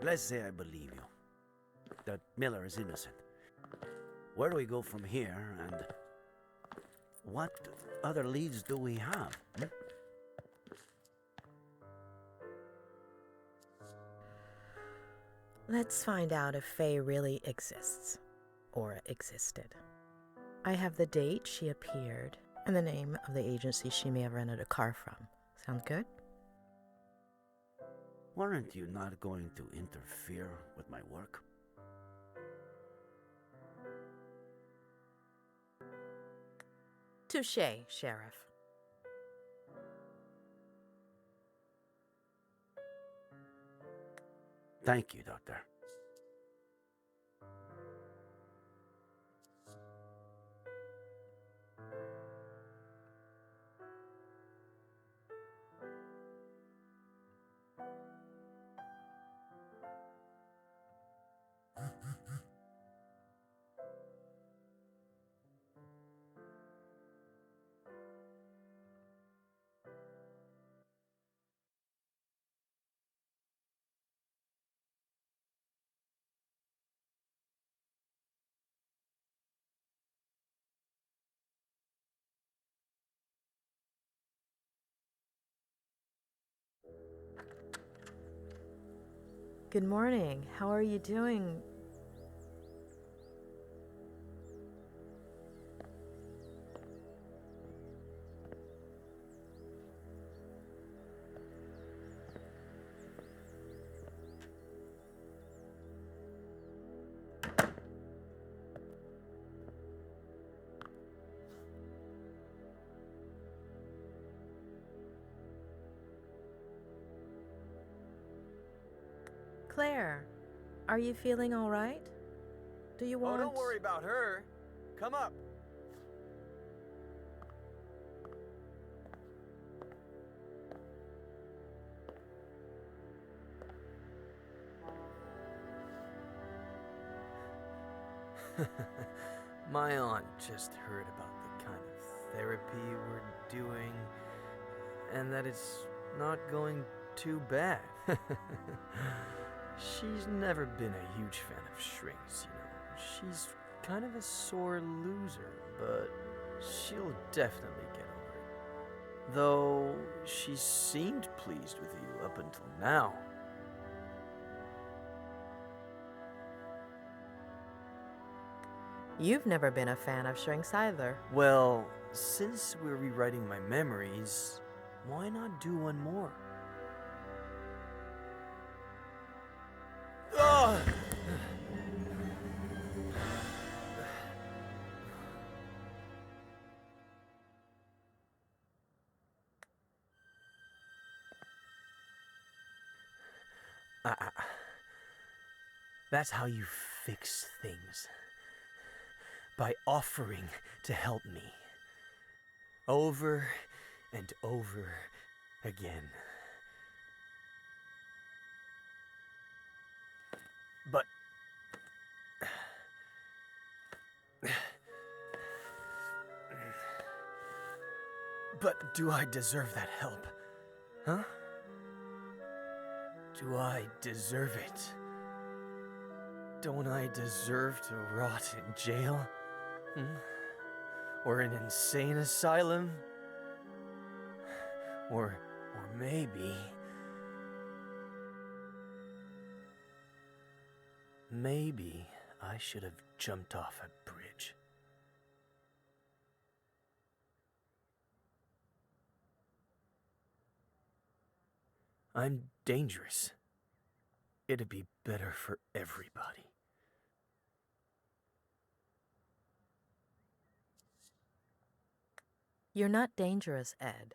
Let's say I believe you, that Miller is innocent. Where do we go from here, and what other leads do we have? Let's find out if Faye really exists, or existed. I have the date she appeared and the name of the agency she may have rented a car from. Sound good? Weren't you not going to interfere with my work? Touché, Sheriff. Thank you, Doctor. Good morning. How are you doing? Claire, are you feeling all right? Do you want... Oh, don't worry about her. Come up. My aunt just heard about the kind of therapy we're doing, and that it's not going too bad. She's never been a huge fan of shrinks, you know. She's kind of a sore loser, but she'll definitely get over it. Though she seemed pleased with you up until now. You've never been a fan of shrinks either. Well, since we're rewriting my memories, why not do one more? Ugh! That's how you fix things. By offering to help me. Over and over again. But... But do I deserve that help? Huh? Do I deserve it? Don't I deserve to rot in jail? Or an insane asylum? Or maybe... Maybe I should have jumped off a bridge. I'm dangerous. It'd be better for everybody. You're not dangerous, Ed.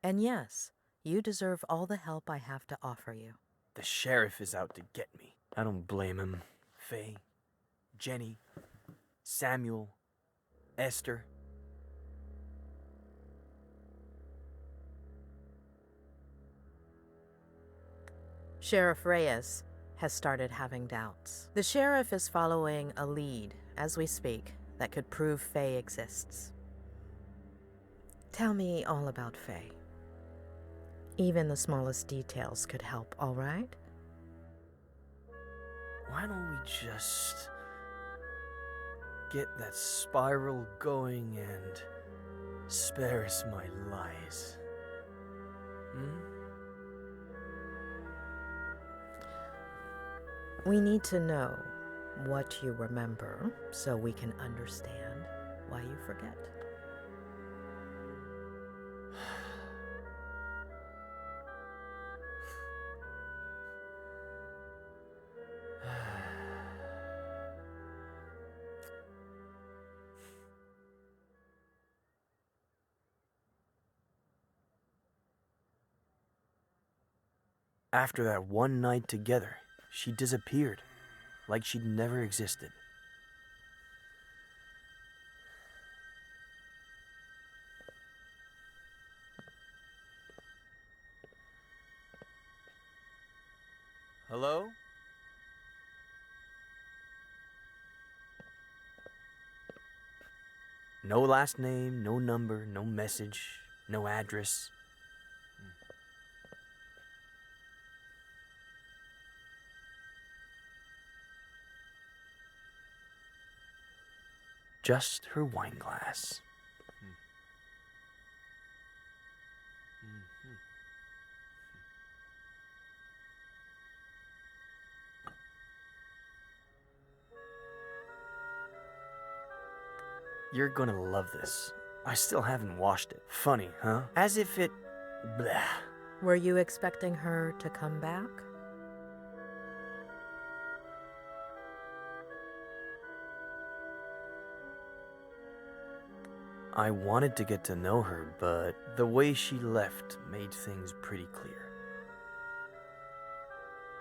And yes, you deserve all the help I have to offer you. The sheriff is out to get me. I don't blame him. Faye, Jenny, Samuel, Esther. Sheriff Reyes has started having doubts. The sheriff is following a lead, as we speak, that could prove Faye exists. Tell me all about Faye. Even the smallest details could help, all right? why don't we just get that spiral going and spare us my lies? We need to know what you remember so we can understand why you forget. After that one night together, she disappeared, like she'd never existed. Hello? No last name, no number, no message, no address. Just her wine glass. You're gonna love this. I still haven't washed it. Funny, huh? As if it... blah. Were you expecting her to come back? I wanted to get to know her, but the way she left made things pretty clear.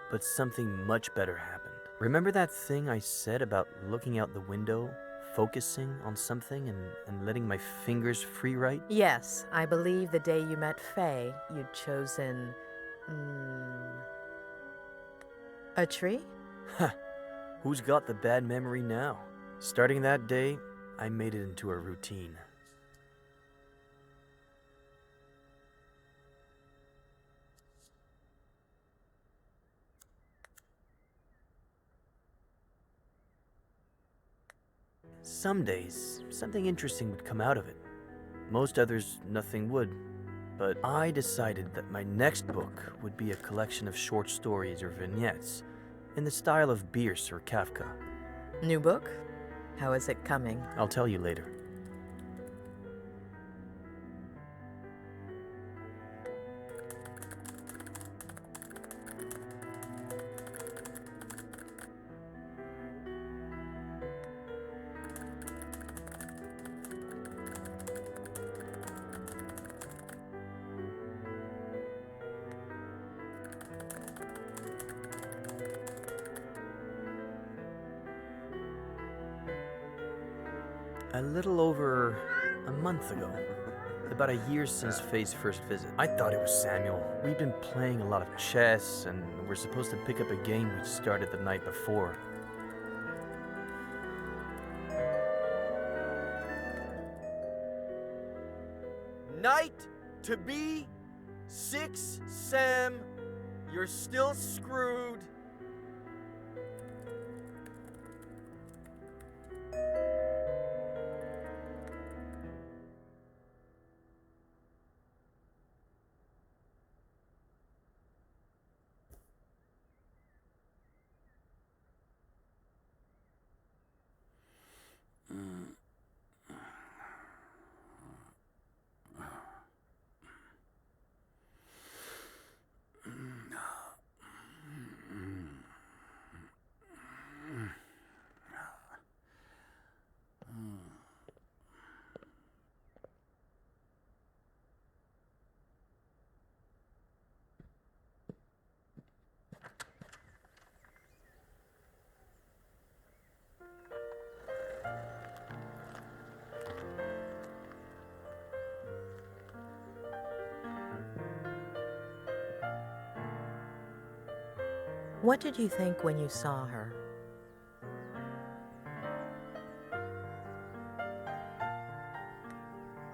But something much better happened. Remember that thing I said about looking out the window, focusing on something and letting my fingers free write? Yes, I believe the day you met Faye, you'd chosen... a tree? Huh. Who's got the bad memory now? Starting that day, I made it into a routine. Some days, something interesting would come out of it. Most others, nothing would. But I decided that my next book would be a collection of short stories or vignettes in the style of Bierce or Kafka. New book? How is it coming? I'll tell you later. A little over a month ago. About a year since Faye's first visit. I thought it was Samuel. We'd been playing a lot of chess, and we're supposed to pick up a game we'd started the night before. Knight to B6, Sam. You're still screwed. What did you think when you saw her?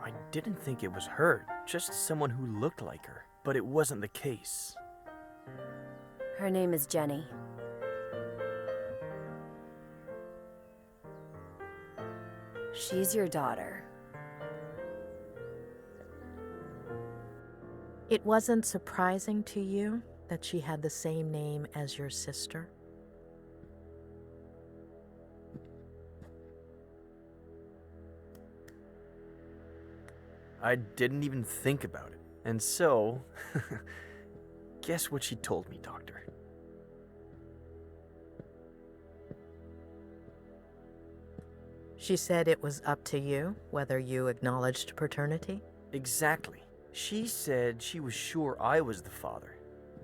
I didn't think it was her, just someone who looked like her. But it wasn't the case. Her name is Jenny. She's your daughter. It wasn't surprising to you that she had the same name as your sister? I didn't even think about it. And so, guess what she told me, Doctor? She said it was up to you whether you acknowledged paternity? Exactly. She said she was sure I was the father,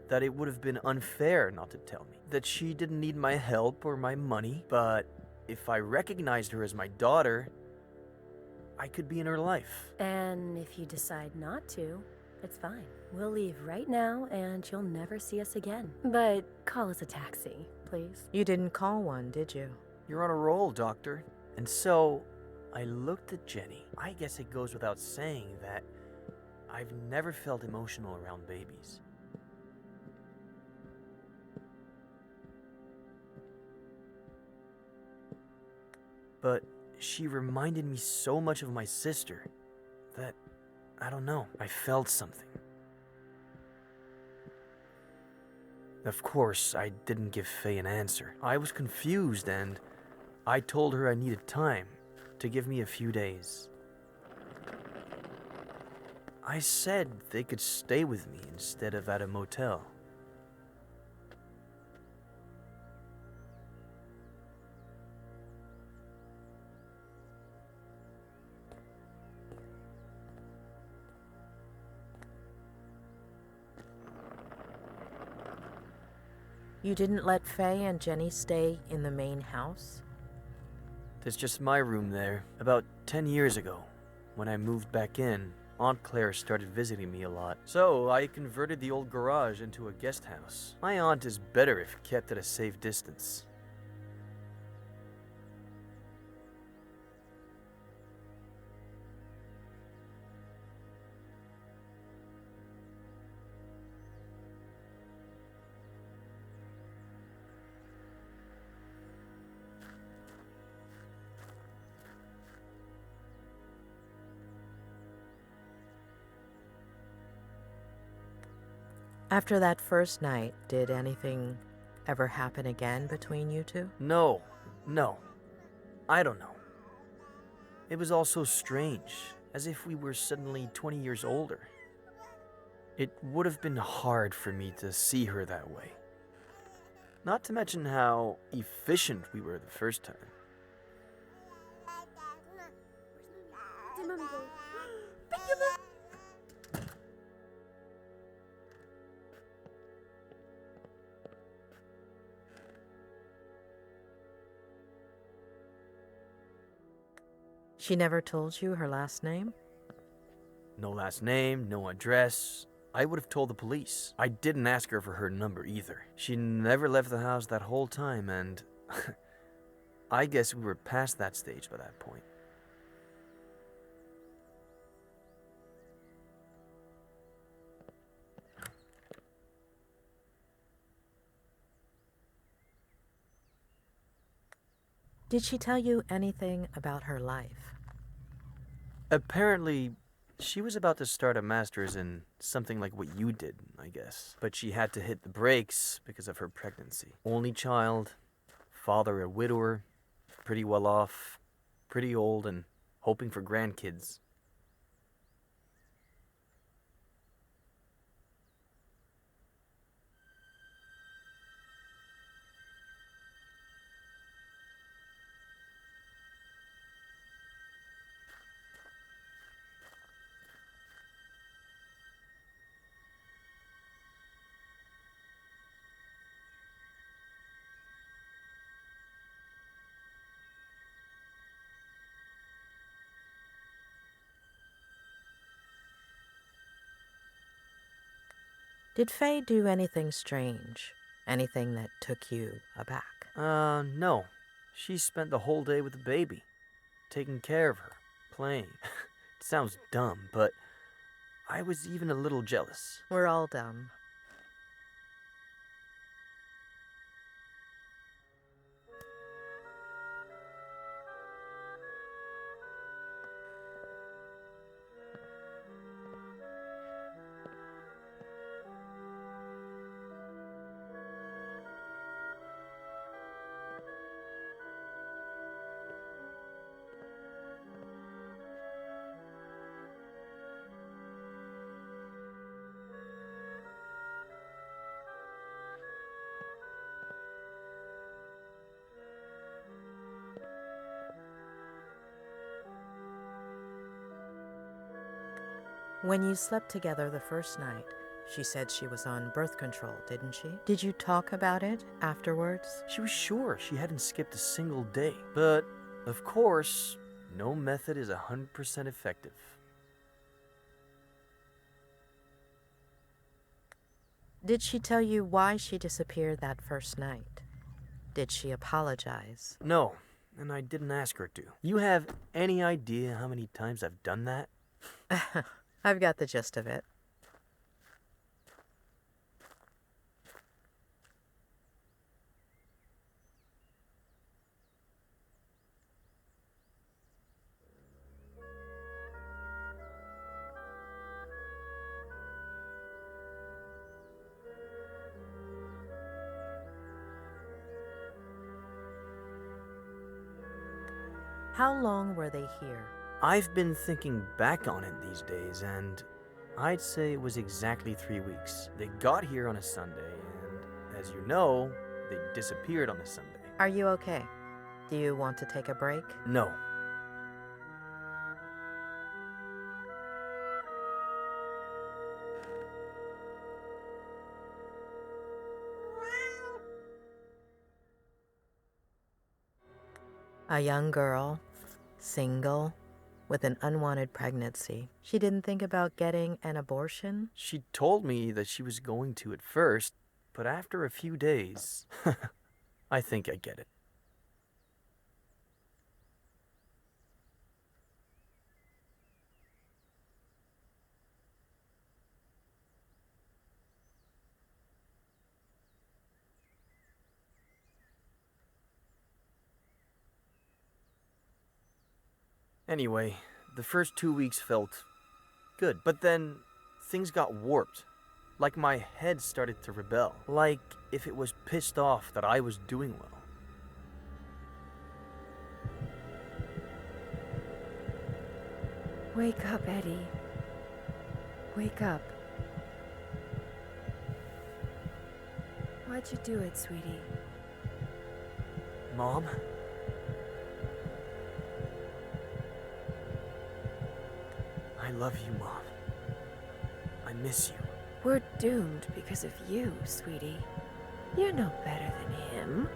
that it would have been unfair not to tell me, that she didn't need my help or my money, but if I recognized her as my daughter, I could be in her life. And if you decide not to, it's fine. We'll leave right now and you'll never see us again. But call us a taxi, please. You didn't call one, did you? You're on a roll, Doctor. And so, I looked at Jenny. I guess it goes without saying that I've never felt emotional around babies. But she reminded me so much of my sister that, I don't know, I felt something. Of course, I didn't give Faye an answer. I was confused and I told her I needed time, to give me a few days. I said they could stay with me instead of at a motel. You didn't let Faye and Jenny stay in the main house? There's just my room there. About 10 years ago, when I moved back in, Aunt Claire started visiting me a lot. So I converted the old garage into a guest house. My aunt is better if kept at a safe distance. After that first night, did anything ever happen again between you two? No. I don't know. It was all so strange, as if we were suddenly 20 years older. It would have been hard for me to see her that way. Not to mention how efficient we were the first time. Did Mommy go? She never told you her last name? No last name, no address. I would have told the police. I didn't ask her for her number either. She never left the house that whole time, and I guess we were past that stage by that point. Did she tell you anything about her life? Apparently, she was about to start a master's in something like what you did, I guess. But she had to hit the brakes because of her pregnancy. Only child, father a widower, pretty well off, pretty old, and hoping for grandkids. Did Faye do anything strange? Anything that took you aback? No. She spent the whole day with the baby, taking care of her, playing. It sounds dumb, but I was even a little jealous. We're all dumb. When you slept together the first night, she said she was on birth control, didn't she? Did you talk about it afterwards? She was sure she hadn't skipped a single day. But, of course, no method is 100% effective. Did she tell you why she disappeared that first night? Did she apologize? No, and I didn't ask her to. You have any idea how many times I've done that? I've got the gist of it. How long were they here? I've been thinking back on it these days, and I'd say it was exactly 3 weeks. They got here on a Sunday, and as you know, they disappeared on a Sunday. Are you okay? Do you want to take a break? No. A young girl, single, with an unwanted pregnancy. She didn't think about getting an abortion? She told me that she was going to at first, but after a few days, I think I get it. Anyway, the first 2 weeks felt good, but then things got warped. Like my head started to rebel. Like if it was pissed off that I was doing well. Wake up, Eddie. Wake up. Why'd you do it, sweetie? Mom? I love you, Mom. I miss you. We're doomed because of you, sweetie. You're no better than him.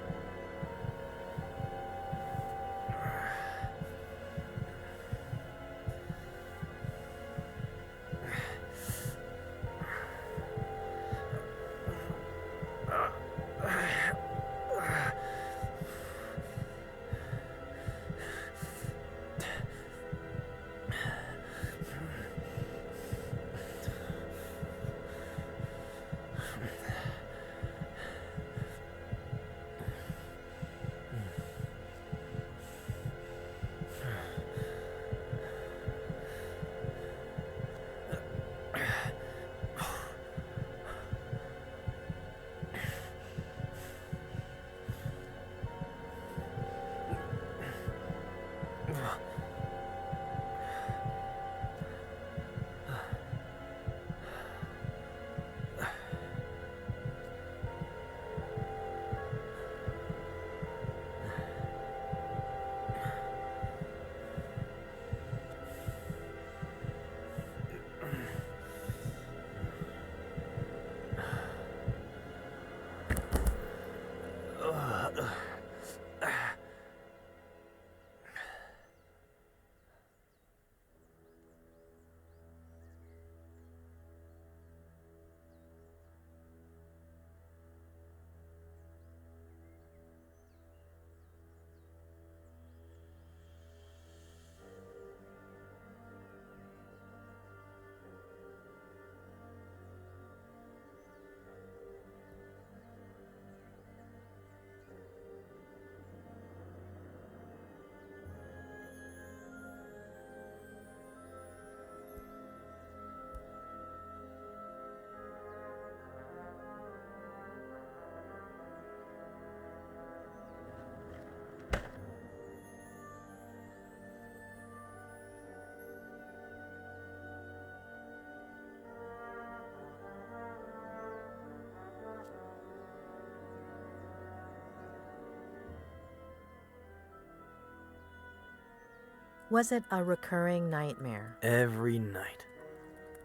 Was it a recurring nightmare? Every night.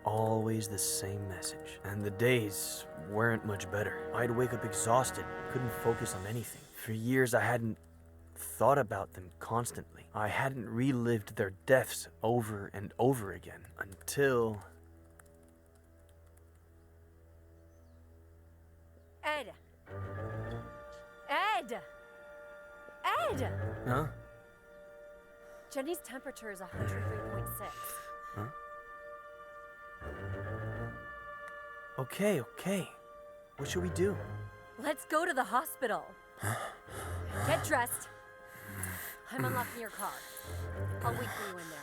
always the same message. And the days weren't much better. I'd wake up exhausted, couldn't focus on anything. For years, I hadn't thought about them constantly. I hadn't relived their deaths over and over again until... Ed! Ed! Ed! Huh? Jenny's temperature is 103.6. Huh? Okay. What should we do? Let's go to the hospital. Get dressed. I'm unlocking your car. I'll wait for you in there.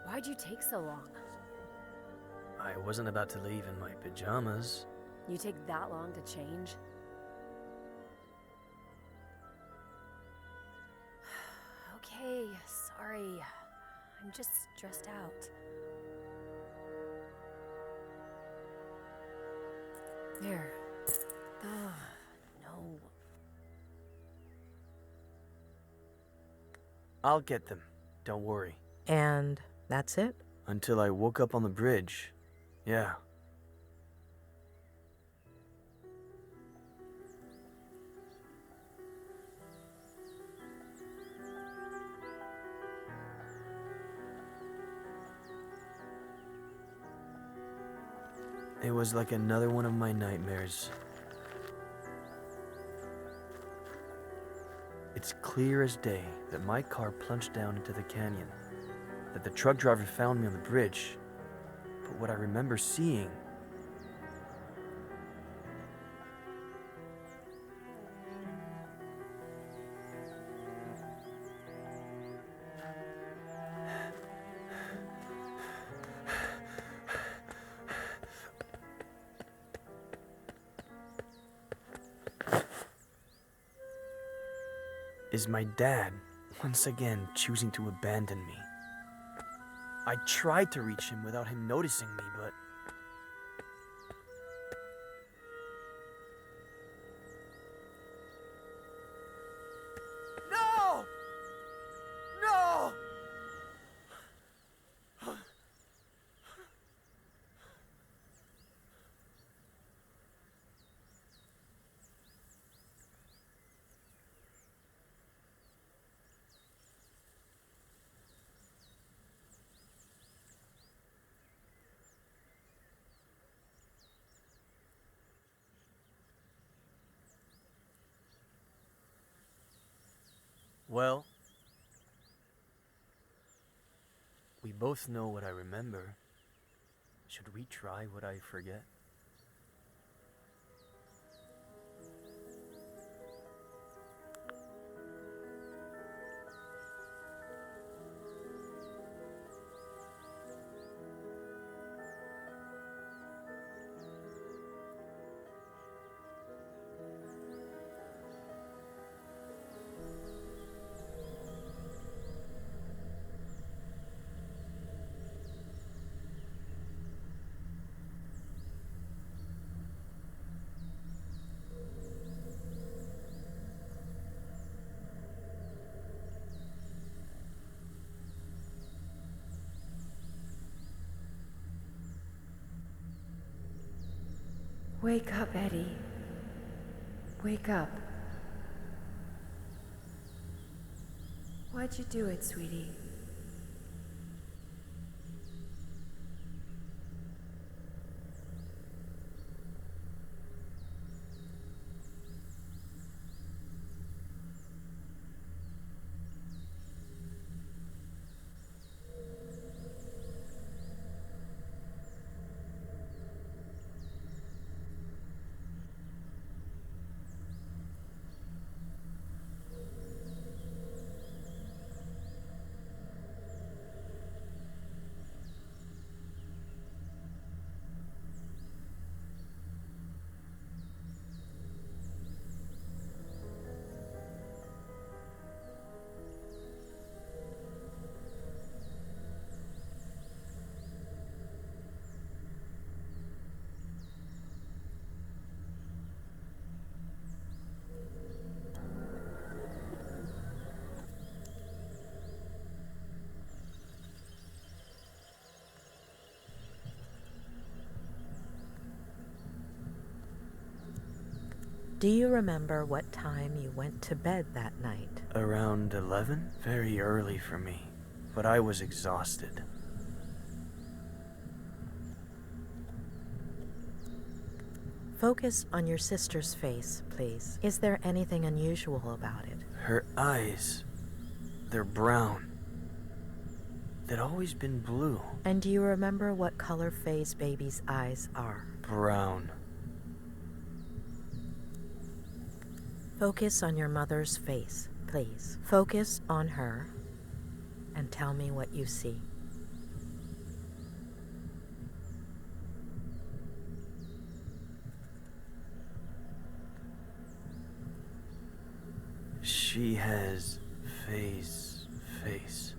Why'd you take so long? I wasn't about to leave in my pajamas. You take that long to change? Okay, sorry. I'm just stressed out. There. Ugh, no. I'll get them. Don't worry. And that's it? Until I woke up on the bridge. Yeah. It was like another one of my nightmares. It's clear as day that my car plunged down into the canyon, that the truck driver found me on the bridge, but what I remember seeing... is my dad once again choosing to abandon me. I tried to reach him without him noticing me, but... No! No! Well, we both know what I remember. Should we try what I forget? Wake up, Eddie. Wake up. Why'd you do it, sweetie? Do you remember what time you went to bed that night? Around 11? Very early for me, but I was exhausted. Focus on your sister's face, please. Is there anything unusual about it? Her eyes, they're brown. They'd always been blue. And do you remember what color Faye's baby's eyes are? Brown. Focus on your mother's face, please. Focus on her and tell me what you see. She has Faye's face.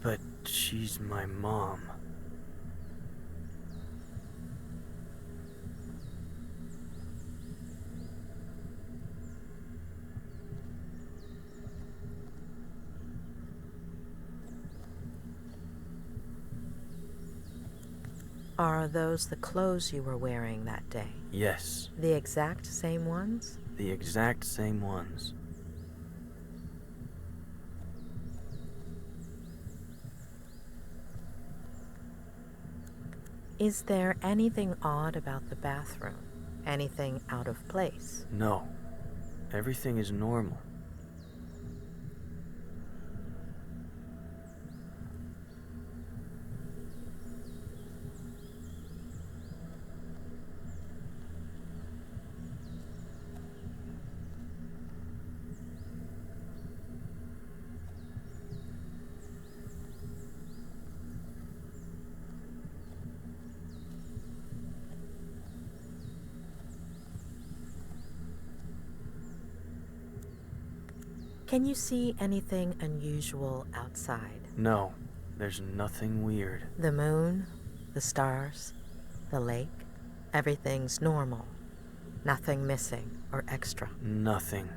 But she's my mom. Are those the clothes you were wearing that day? Yes, The exact same ones? the exact same ones. Is there anything odd about the bathroom? Anything out of place? No, everything is normal. Can you see anything unusual outside? No, there's nothing weird. The moon, the stars, the lake, everything's normal. Nothing missing or extra. Nothing.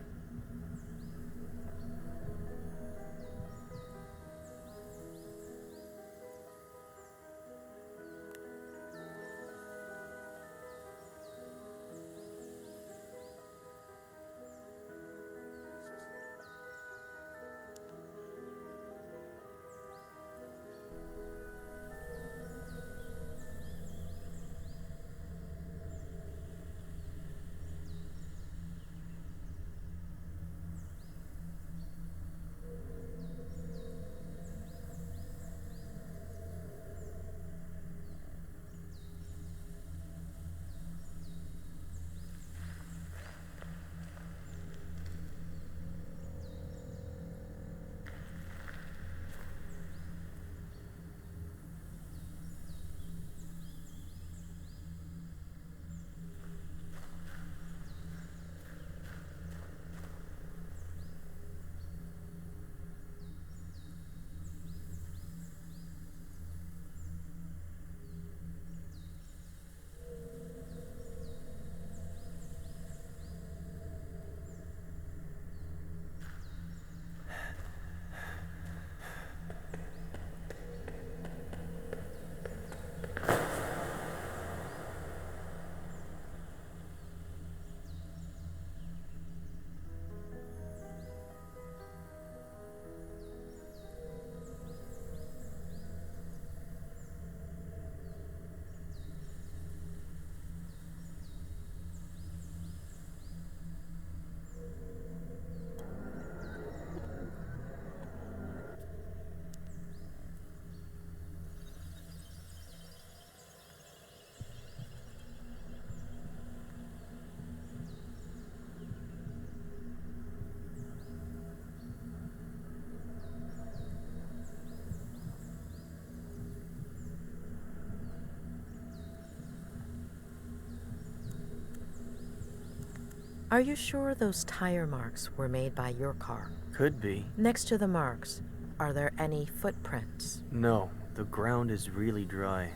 Are you sure those tire marks were made by your car? Could be. Next to the marks, are there any footprints? No, the ground is really dry.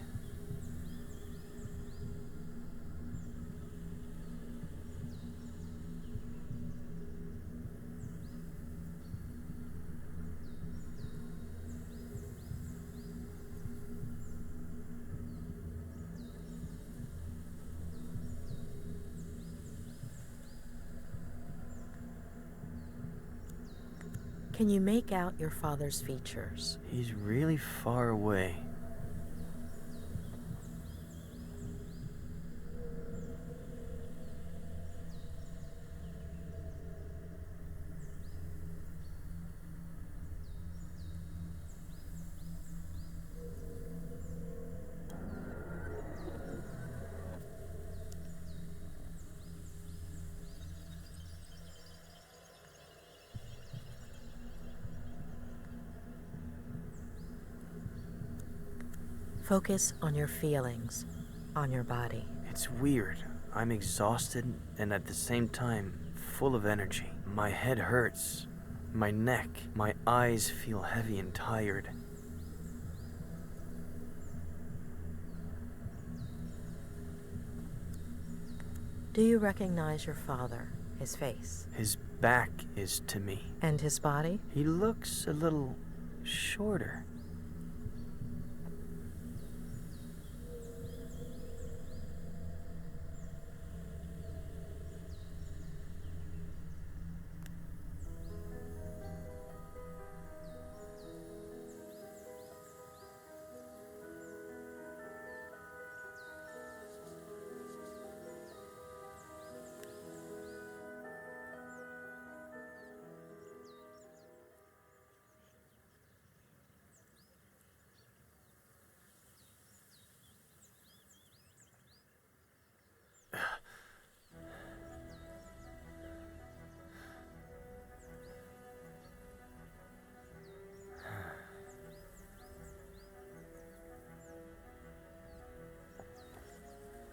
Can you make out your father's features? He's really far away. Focus on your feelings, on your body. It's weird. I'm exhausted and at the same time full of energy. My head hurts. My neck, my eyes feel heavy and tired. Do you recognize your father, his face? His back is to me. And his body? He looks a little shorter.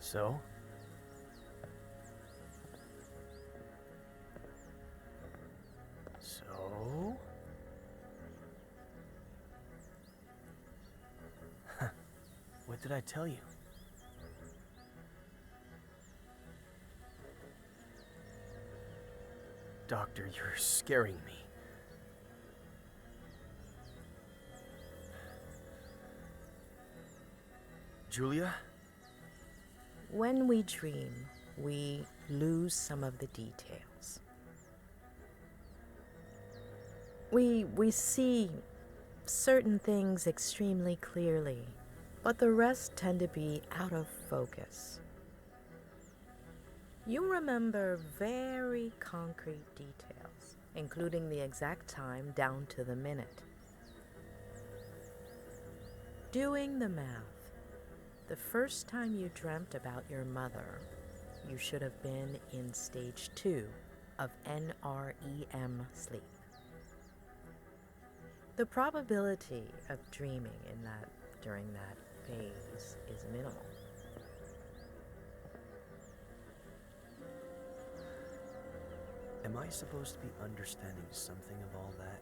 So? What did I tell you? Doctor, you're scaring me. Julia? When we dream, we lose some of the details. We see certain things extremely clearly, but the rest tend to be out of focus. You remember very concrete details, including the exact time down to the minute. Doing the math, the first time you dreamt about your mother, you should have been in stage 2 of NREM sleep. The probability of dreaming during that phase is minimal. Am I supposed to be understanding something of all that?